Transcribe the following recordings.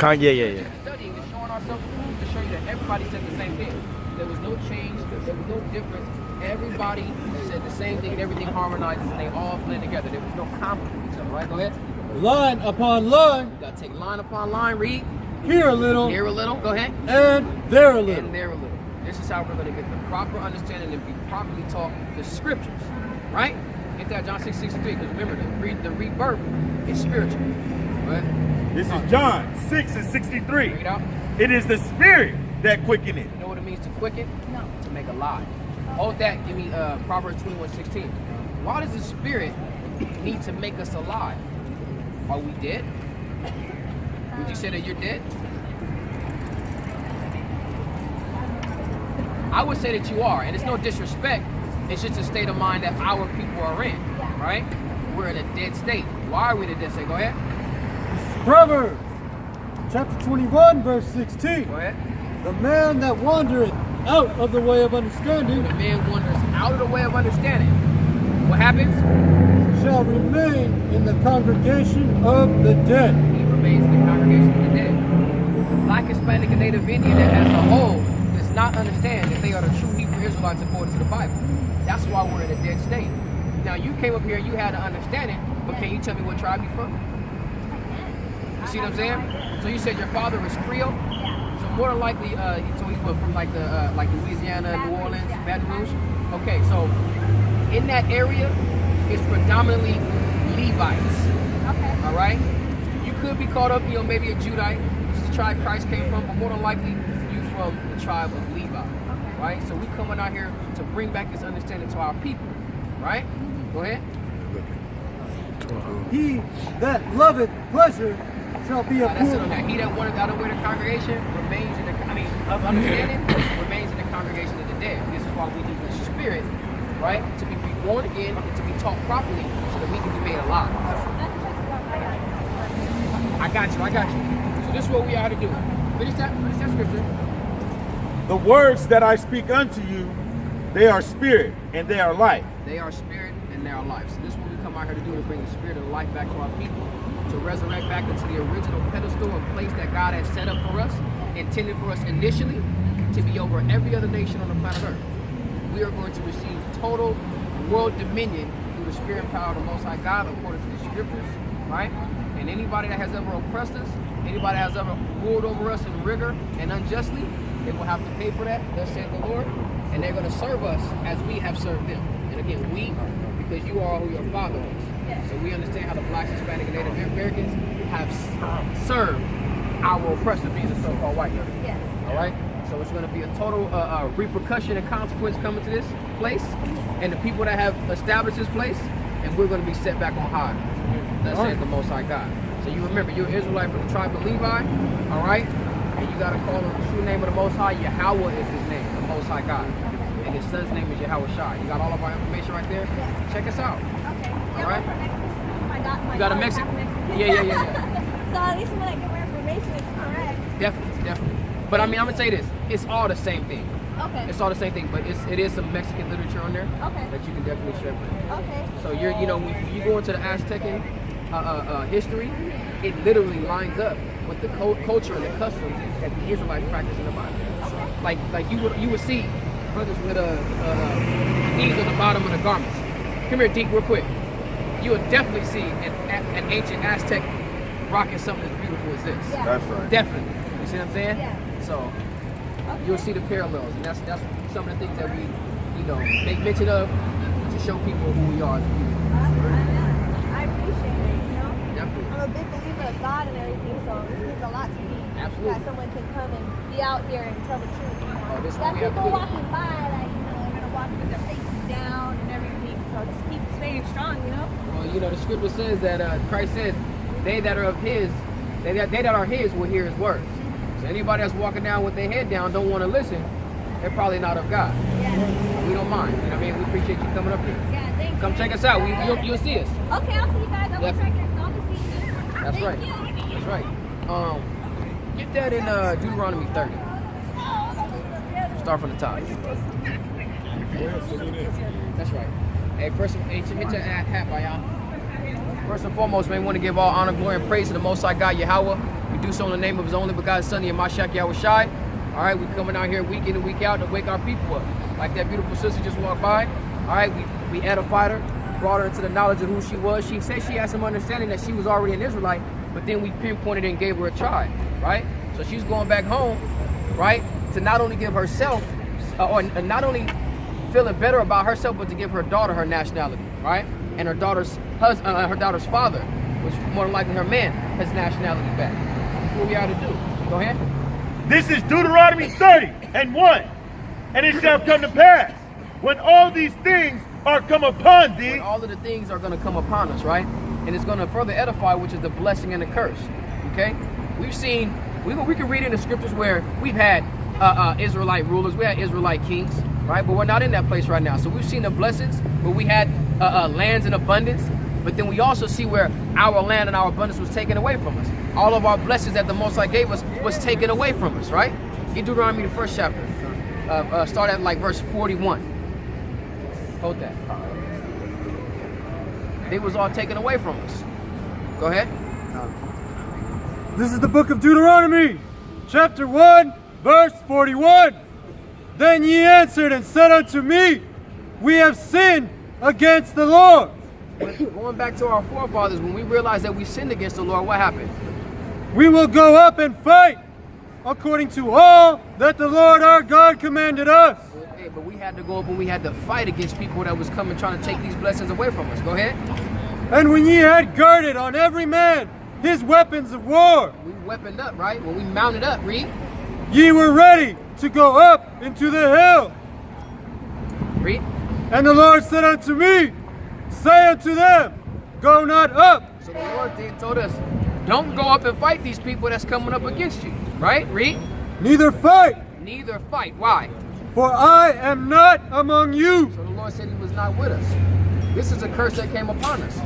Yeah. Studying and showing ourselves approved to show you that everybody said the same thing. There was no change. There was no difference. Everybody said the same thing, and everything harmonizes, and they all blend together. There was no conflict with each other. Right? Go ahead. Line upon line. You gotta take line upon line. Read. Here a little. Here a little. Go ahead. And there a little. And there a little. This is how we're going to get the proper understanding and be properly taught the scriptures, right? Get that John 6:63, because remember, the rebirth is spiritual. Right? This is John 6:63. Bring it out. It is the spirit that quickeneth. You know what it means to quicken? No. To make alive. Hold that. Give me Proverbs 21:16. Why does the spirit need to make us alive? Are we dead? Would you say that you're dead? I would say that you are, and it's no disrespect. It's just a state of mind that our people are in, right? We're in a dead state. Why are we in a dead state? Go ahead. Proverbs chapter 21, verse 16. Go ahead. The man that wandereth out of the way of understanding The man wanders out of the way of understanding. What happens? shall remain in the congregation of the dead. He remains in the congregation of the dead. Black, Hispanic, and Native Indian as a whole does not understand that they are the true Hebrew Israelites according to the Bible. That's why we're in a dead state. Now, you came up here, you had an understanding, but can you tell me what tribe you're from? You see what I'm saying? So you said your father was Creole? So more than likely, so he was from like Louisiana, New Orleans, Baton Rouge? Okay, so in that area, it's predominantly Levites. Okay. All right? You could be caught up, maybe a Judite, which is the tribe Christ came from, but more than likely, you from the tribe of Levi. Okay. Right? So we coming out here to bring back this understanding to our people. Right? Go ahead. He that loveth pleasure shall be a That's it poor on that. He that wanted out of the congregation remains in the, of understanding, remains in the congregation of the dead. This is why we need the spirit, right, to be reborn again and to be taught properly so that we can be made alive. I got you. So this is what we are to do. Finish that scripture. The words that I speak unto you, they are spirit and they are life. They are spirit and they are life. So this is what we come out here to do, to bring the spirit and life back to our people, to resurrect back into the original pedestal and place that God has set up for us, intended for us initially, to be over every other nation on the planet Earth. We are going to receive total world dominion through the spirit and power of the Most High God, according to the scriptures, right? And anybody that has ever oppressed us, anybody that has ever ruled over us in rigor and unjustly, they will have to pay for that, thus saith the Lord, and they're going to serve us as we have served them. And again, we, because you are who your father is. Yes. So we understand how the Blacks, Hispanic, and Native Americans have served our oppressor, being the so-called white man. Yes. All right? So it's going to be a total repercussion and consequence coming to this place, and the people that have established this place, and we're going to be set back on high. That's said the Most High God. So you remember, you're an Israelite from the tribe of Levi, all right? And you got to call on the true name of the Most High. Yahweh is his name, the Most High God. And his son's name is Yahweh Shai. You got all of our information right there? Check us out. Okay. All right? My You got a daughter's Mexican? Mexican. Yeah. So at least when I get more information, it's correct. Definitely. But I mean, I'm going to tell you this. It's all the same thing. Okay. It's all the same thing, but it is some Mexican literature on there Okay. that you can definitely share with. Okay. So when you go into the Aztecan history, it literally lines up with the culture and the customs that the Israelites practice in the Bible. Okay. Like you would see brothers with these on the bottom of the garments. Come here, Deke, real quick. You would definitely see an ancient Aztec rocking something as beautiful as this. Yeah. That's right. Definitely. You see what I'm saying? Yeah. So Okay. you'll see the parallels, and that's some of the things that we make mention of to show people who we are as a people. I appreciate it, Definitely. I'm a big believer of God and everything, so this means a lot to me. Absolutely. That someone can come and be out here and tell the truth. Oh, this is That what we have to people do. walking by, they're gonna walk with their faces down and everything. So just keep staying strong, Well, the scripture says that Christ says, they that are of his, they that are his will hear his words. So anybody that's walking down with their head down, don't want to listen, they're probably not of God. Yeah. We don't mind. We appreciate you coming up here. Yeah, thanks. Come check us out. You'll see us. Okay, I'll see you guys. I'll be Definitely. back here. So I'll be seeing you. That's Thank right. you. That's right. Get that in Deuteronomy 30. Start from the top. That's right. Hey, first, hit your hat by y'all. First and foremost, man, we want to give all honor, glory, and praise to the Most High God, Yahweh. We do so in the name of His only begotten Son, Yamashak Yahweh Shai. All right, we're coming out here week in and week out to wake our people up. Like that beautiful sister just walked by. All right, we edified her, brought her into the knowledge of who she was. She said she had some understanding that she was already an Israelite, but then we pinpointed and gave her a tribe, right? So she's going back home, right, to not only give herself, or not only feeling better about herself, but to give her daughter her nationality, right? And her daughter's husband, her daughter's father, which more than likely her man, his nationality back. That's what we ought to do. Go ahead. This is Deuteronomy 30:1. And it shall come to pass, when all these things are come upon thee. When all of the things are going to come upon us, right? And it's going to further edify, which is the blessing and the curse. Okay? We've seen, we can read in the scriptures where we've had Israelite rulers, we had Israelite kings, right? But we're not in that place right now. So we've seen the blessings where we had lands in abundance, but then we also see where our land and our abundance was taken away from us. All of our blessings that the Most High gave us was taken away from us, right? In Deuteronomy, the first chapter, start at like verse 41. Hold that. It was all taken away from us. Go ahead. This is the book of Deuteronomy, chapter 1, verse 41. Then ye answered and said unto me, we have sinned against the Lord. Going back to our forefathers, when we realized that we sinned against the Lord, what happened? We will go up and fight according to all that the Lord our God commanded us. Okay, but we had to go up and we had to fight against people that was coming trying to take these blessings away from us. Go ahead. And when ye had girded on every man his weapons of war, We weaponed up, right? When we mounted up, read. ye were ready to go up into the hill. Read. And the Lord said unto me, say unto them, go not up. So the Lord then told us, don't go up and fight these people that's coming up against you. Right? Read. Neither fight, Neither fight. Why? for I am not among you. So the Lord said He was not with us. This is a curse that came upon us.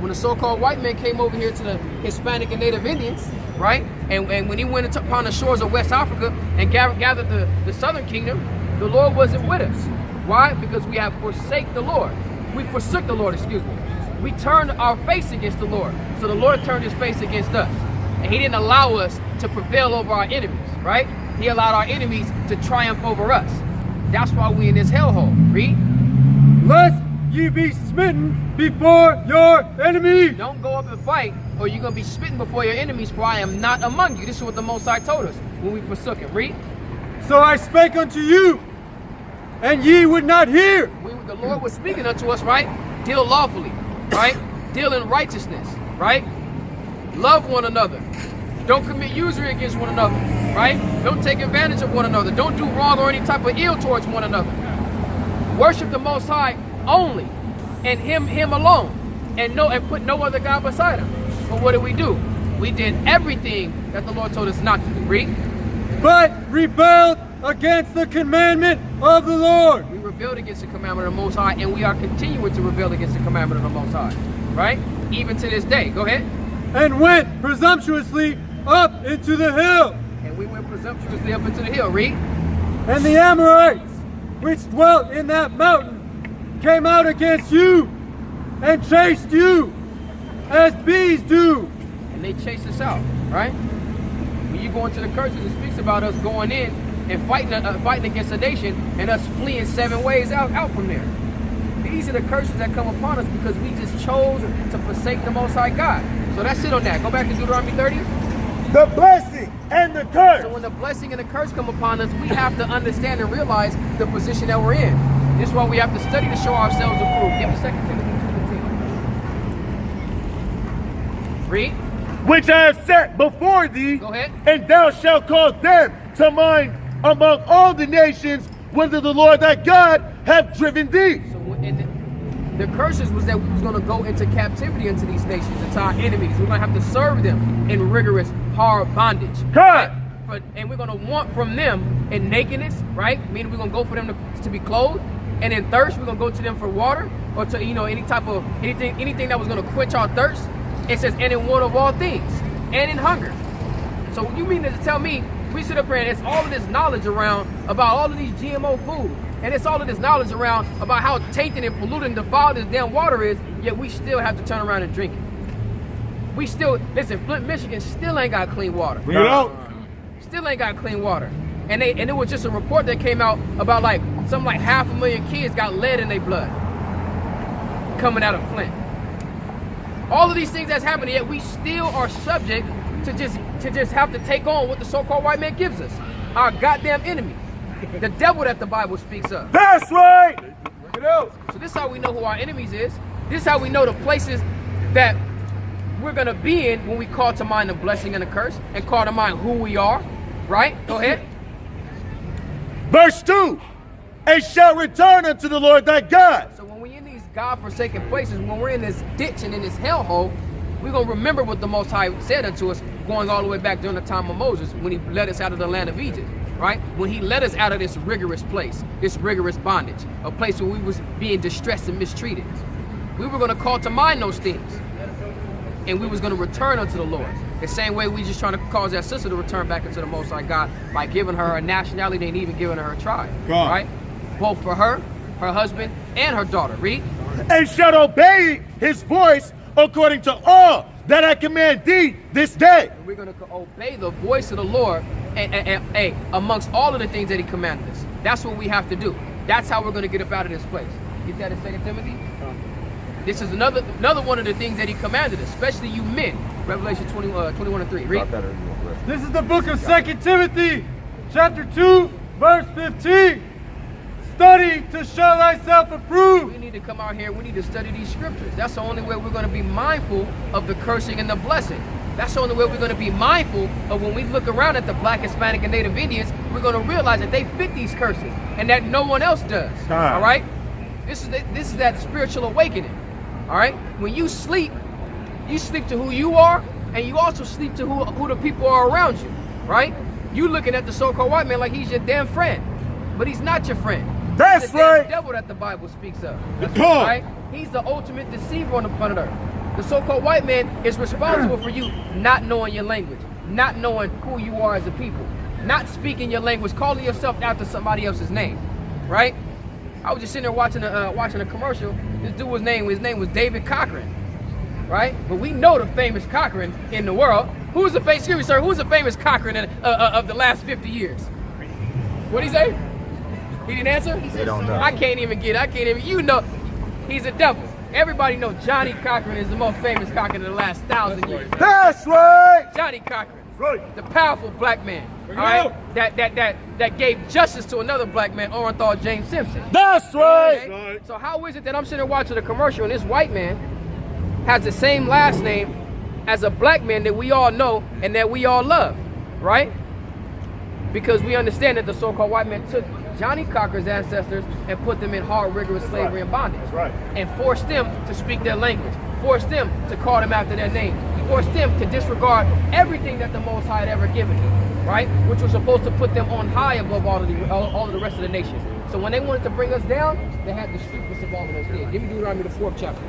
When the so-called white man came over here to the Hispanic and Native Indians, right? And when he went upon the shores of West Africa and gathered the southern kingdom, the Lord wasn't with us. Why? Because we have forsaken the Lord. We forsook the Lord, excuse me. We turned our face against the Lord. So the Lord turned His face against us. And He didn't allow us to prevail over our enemies, right? He allowed our enemies to triumph over us. That's why we in this hellhole. Read. Lest ye be smitten before your enemies. Don't go up and fight, or you're going to be smitten before your enemies, for I am not among you. This is what the Most High told us when we forsook Him. Read. So I spake unto you, and ye would not hear. The Lord was speaking unto us, right? Deal lawfully, right? Deal in righteousness, right? Love one another. Don't commit usury against one another, right? Don't take advantage of one another. Don't do wrong or any type of ill towards one another. Worship the Most High only, and Him alone, and put no other God beside Him. But what did we do? We did everything that the Lord told us not to do. Read. But rebelled against the commandment of the Lord. We rebelled against the commandment of the Most High, and we are continuing to rebel against the commandment of the Most High, right? Even to this day. Go ahead. And went presumptuously up into the hill. And we went presumptuously up into the hill. Read. And the Amorites, which dwelt in that mountain, came out against you, and chased you, as bees do. And they chased us out, right? When you go into the curses, it speaks about us going in and fighting against a nation, and us fleeing 7 ways out from there. These are the curses that come upon us because we just chose to forsake the Most High God. So that's it on that. Go back to Deuteronomy 30. The blessing and the curse. So when the blessing and the curse come upon us, we have to understand and realize the position that we're in. This is why we have to study to show ourselves approved. Give me a second. Read. Which I have set before thee. Go ahead. And thou shalt cause them to mind among all the nations, whither the Lord thy God hath driven thee. So the curses was that we was going to go into captivity into these nations, into our enemies. We're going to have to serve them in rigorous, hard bondage. Correct. Right? And we're going to want from them in nakedness, right? Meaning we're going to go for them to be clothed. And in thirst, we're going to go to them for water or to, any type of, anything that was going to quench our thirst. It says, and in want of all things, and in hunger. So you mean to tell me, we sit up here and it's all of this knowledge around about all of these GMO food, and it's all of this knowledge around about how tainted and polluted and defiled this damn water is, yet we still have to turn around and drink it. We still, listen, Flint, Michigan still ain't got clean water. Bring it out. Still ain't got clean water. And it was just a report that came out about like something like 500,000 kids got lead in their blood coming out of Flint. All of these things that's happening, yet we still are subject to just have to take on what the so-called white man gives us. Our goddamn enemy. The devil that the Bible speaks of. That's right. Bring it out. So this is how we know who our enemies is. This is how we know the places that we're gonna be in when we call to mind the blessing and the curse and call to mind who we are. Right? Go ahead. Verse 2. And shall return unto the Lord thy God. So when we're in these God-forsaken places, when we're in this ditch and in this hellhole, we're going to remember what the Most High said unto us going all the way back during the time of Moses when he led us out of the land of Egypt, right? When he led us out of this rigorous place, this rigorous bondage, a place where we was being distressed and mistreated. We were going to call to mind those things, and we was going to return unto the Lord. The same way we just trying to cause that sister to return back into the Most High God by giving her a nationality and even giving her a tribe, right? Both for her husband, and her daughter. Read. And shall obey his voice according to all that I command thee this day. And we're going to obey the voice of the Lord and amongst all of the things that he commanded us. That's what we have to do. That's how we're going to get up out of this place. Get that in 2 Timothy? This is another one of the things that he commanded us, especially you men. Revelation 21:3. Read. This is the book of 2 Timothy, chapter 2, verse 15. Study to show thyself We approved. need to come out here. We need to study these scriptures. That's the only way we're going to be mindful of the cursing and the blessing. That's the only way we're going to be mindful of when we look around at the Black, Hispanic, and Native Indians, we're going to realize that they fit these curses and that no one else does. All right? This is that spiritual awakening. All right? When you sleep to who you are, and you also sleep to who the people are around you. Right? You looking at the so-called white man like he's your damn friend, but he's not your friend. That's He's the damn right. devil that the Bible speaks of. Come on. Right? He's the ultimate deceiver on the planet Earth. The so-called white man is responsible for you not knowing your language, not knowing who you are as a people, not speaking your language, calling yourself after somebody else's name. Right? I was just sitting there watching a commercial. This dude, his name was David Cochran. Right? But we know the famous Cochran in the world. Who's the famous? Excuse me, sir. Who's the famous Cochran of the last 50 years? What'd he say? He didn't answer? They don't know. I can't even. You know, he's a devil. Everybody knows Johnny Cochran is the most famous Cochran of the last 1,000 years. That's right. Johnny Cochran, Right. the powerful black man, all right, that gave justice to another black man, Orenthal James Simpson. That's right. Okay? So how is it that I'm sitting there watching a commercial and this white man has the same last name as a black man that we all know and that we all love, right? Because we understand that the so-called white man took Johnny Cochran's ancestors and put them in hard, rigorous slavery and bondage. Right. And forced them to speak their language, forced them to call them after their name, forced them to disregard everything that the Most High had ever given them, right? Which was supposed to put them on high above all of the rest of the nations. So when they wanted to bring us down, they had the stupidest of all of us did. Give me Deuteronomy, the 4th chapter.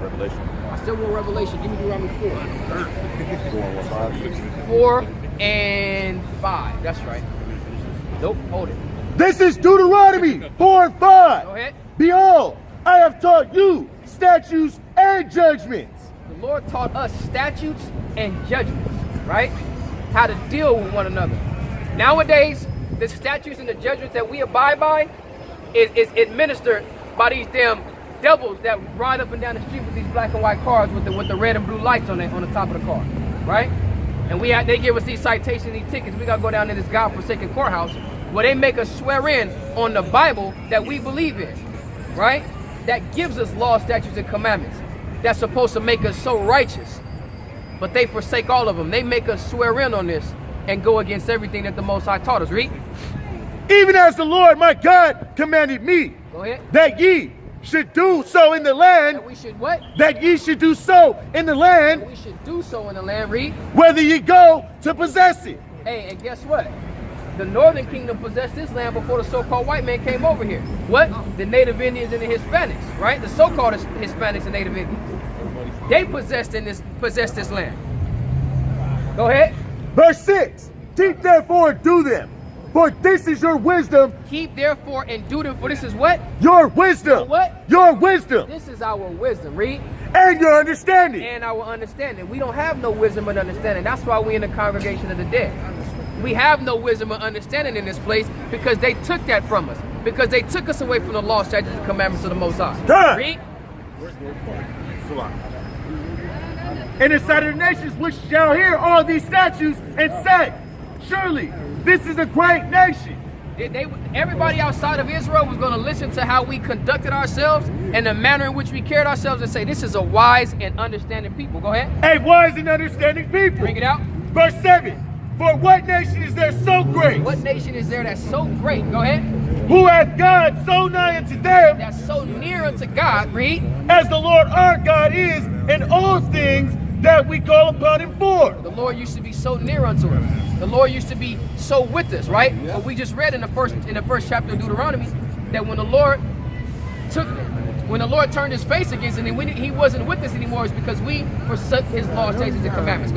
Revelation. I still want Revelation. Give me Deuteronomy 4. 4:5. 4 and 5. That's right. Nope, hold it. This is Deuteronomy 4 and 5. Go ahead. Behold, I have taught you statutes and judgments. The Lord taught us statutes and judgments, right? How to deal with one another. Nowadays, the statutes and the judgments that we abide by is administered by these damn devils that ride up and down the street with these black and white cars with the red and blue lights on the top of the car, right? And they give us these citations, these tickets. We gotta go down to this godforsaken courthouse where they make us swear in on the Bible that we believe in, right? That gives us laws, statutes, and commandments. That's supposed to make us so righteous. But they forsake all of them. They make us swear in on this and go against everything that the Most High taught us. Read. Even as the Lord my God commanded me, Go ahead. that ye should do so in the land, That we should what? that ye should do so in the land, We should do so in the land. Read. whether ye go to possess it. Hey, and guess what? The Northern Kingdom possessed this land before the so-called white man came over here. What? The Native Indians and the Hispanics, right? The so-called Hispanics and Native Indians. They possessed this land. Go ahead. Verse 6, keep therefore and do them, for this is your wisdom. Keep therefore and do them, for this is what? Your wisdom. What? Your wisdom. This is our wisdom. Read. and your understanding. And our understanding. We don't have no wisdom and understanding. That's why we in the congregation of the dead. We have no wisdom or understanding in this place because they took that from us. Because they took us away from the law, statutes, and commandments of the Most High. Done. Read. And the sight of the nations which shall hear all these statutes and say, surely this is a great nation. Everybody outside of Israel was going to listen to how we conducted ourselves and the manner in which we carried ourselves and say, this is a wise and understanding people. Go ahead. A wise and understanding people. Bring it out. Verse 7. For what nation is there so great? What nation is there that's so great? Go ahead. Who hath God so nigh unto them? That's so near unto God. Read. As the Lord our God is in all things that we call upon him for. The Lord used to be so near unto us. The Lord used to be so with us, right? Yeah. But we just read in the first chapter of Deuteronomy that when the Lord turned his face against us and he wasn't with us anymore, it's because we forsook his laws, statutes, and commandments.